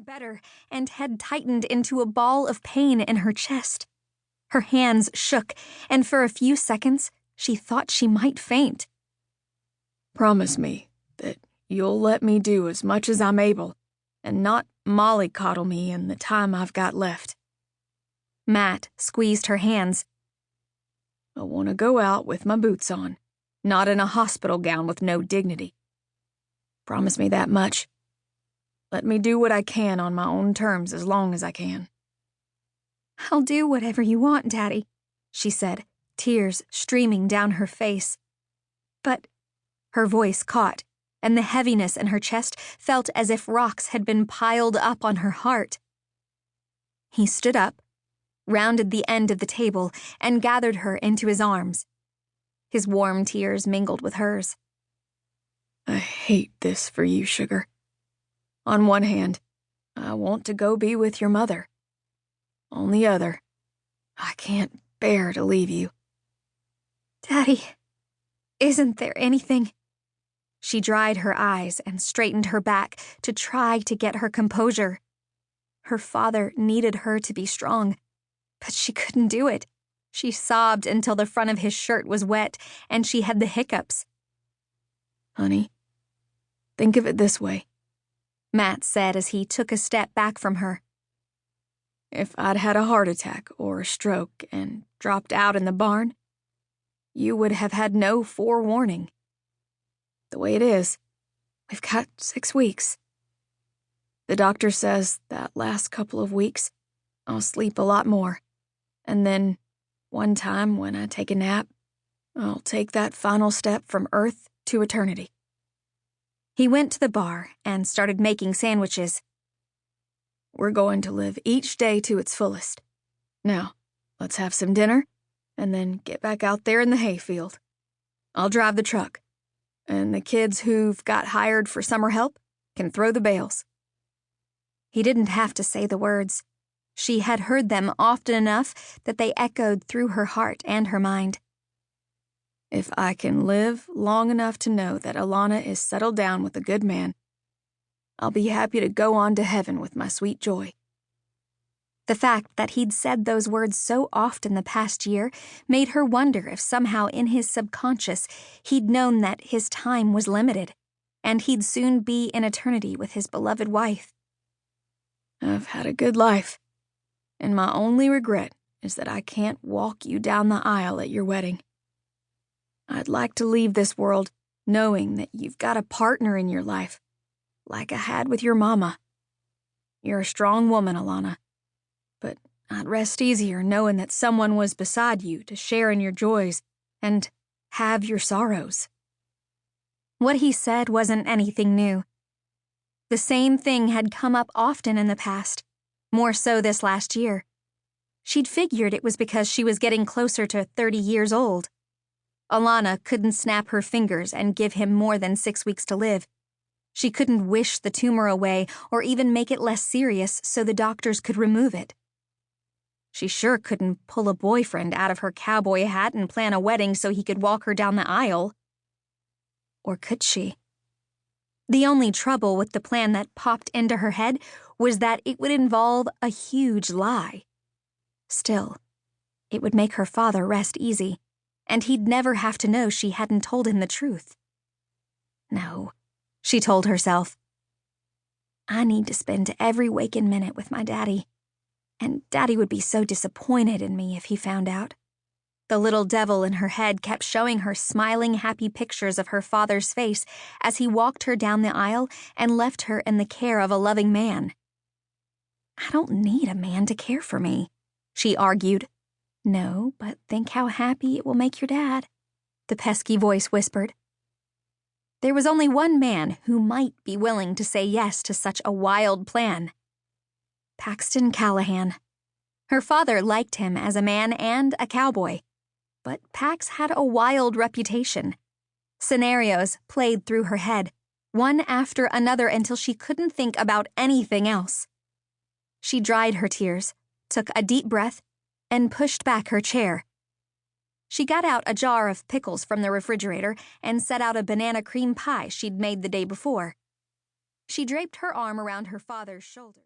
better and had tightened into a ball of pain in her chest. Her hands shook, and for a few seconds, she thought she might faint. Promise me that you'll let me do as much as I'm able and not mollycoddle me in the time I've got left. Matt squeezed her hands. I want to go out with my boots on, not in a hospital gown with no dignity. Promise me that much. Let me do what I can on my own terms as long as I can. I'll do whatever you want, Daddy, she said, tears streaming down her face. But her voice caught, and the heaviness in her chest felt as if rocks had been piled up on her heart. He stood up, rounded the end of the table, and gathered her into his arms. His warm tears mingled with hers. I hate this for you, sugar. On one hand, I want to go be with your mother. On the other, I can't bear to leave you. Daddy, isn't there anything? She dried her eyes and straightened her back to try to get her composure. Her father needed her to be strong, but she couldn't do it. She sobbed until the front of his shirt was wet, and she had the hiccups. Honey, think of it this way, Matt said as he took a step back from her. If I'd had a heart attack or a stroke and dropped out in the barn, you would have had no forewarning. The way it is, we've got 6 weeks. The doctor says that last couple of weeks, I'll sleep a lot more. And then, one time when I take a nap, I'll take that final step from Earth to eternity. He went to the bar and started making sandwiches. We're going to live each day to its fullest. Now, let's have some dinner, and then get back out there in the hayfield. I'll drive the truck, and the kids who've got hired for summer help can throw the bales. He didn't have to say the words. She had heard them often enough that they echoed through her heart and her mind. If I can live long enough to know that Alana is settled down with a good man, I'll be happy to go on to heaven with my sweet Joy. The fact that he'd said those words so often the past year made her wonder if somehow in his subconscious he'd known that his time was limited, and he'd soon be in eternity with his beloved wife. I've had a good life, and my only regret is that I can't walk you down the aisle at your wedding. I'd like to leave this world knowing that you've got a partner in your life, like I had with your mama. You're a strong woman, Alana, but I'd rest easier knowing that someone was beside you to share in your joys and have your sorrows. What he said wasn't anything new. The same thing had come up often in the past, more so this last year. She'd figured it was because she was getting closer to 30 years old. Alana couldn't snap her fingers and give him more than 6 weeks to live. She couldn't wish the tumor away or even make it less serious so the doctors could remove it. She sure couldn't pull a boyfriend out of her cowboy hat and plan a wedding so he could walk her down the aisle. Or could she? The only trouble with the plan that popped into her head was that it would involve a huge lie. Still, it would make her father rest easy, and he'd never have to know she hadn't told him the truth. No, she told herself. I need to spend every waking minute with my daddy, and Daddy would be so disappointed in me if he found out. The little devil in her head kept showing her smiling, happy pictures of her father's face as he walked her down the aisle and left her in the care of a loving man. I don't need a man to care for me, she argued. No, but think how happy it will make your dad, the pesky voice whispered. There was only one man who might be willing to say yes to such a wild plan. Paxton Callahan. Her father liked him as a man and a cowboy, but Pax had a wild reputation. Scenarios played through her head, one after another until she couldn't think about anything else. She dried her tears, took a deep breath, and pushed back her chair. She got out a jar of pickles from the refrigerator and set out a banana cream pie she'd made the day before. She draped her arm around her father's shoulder.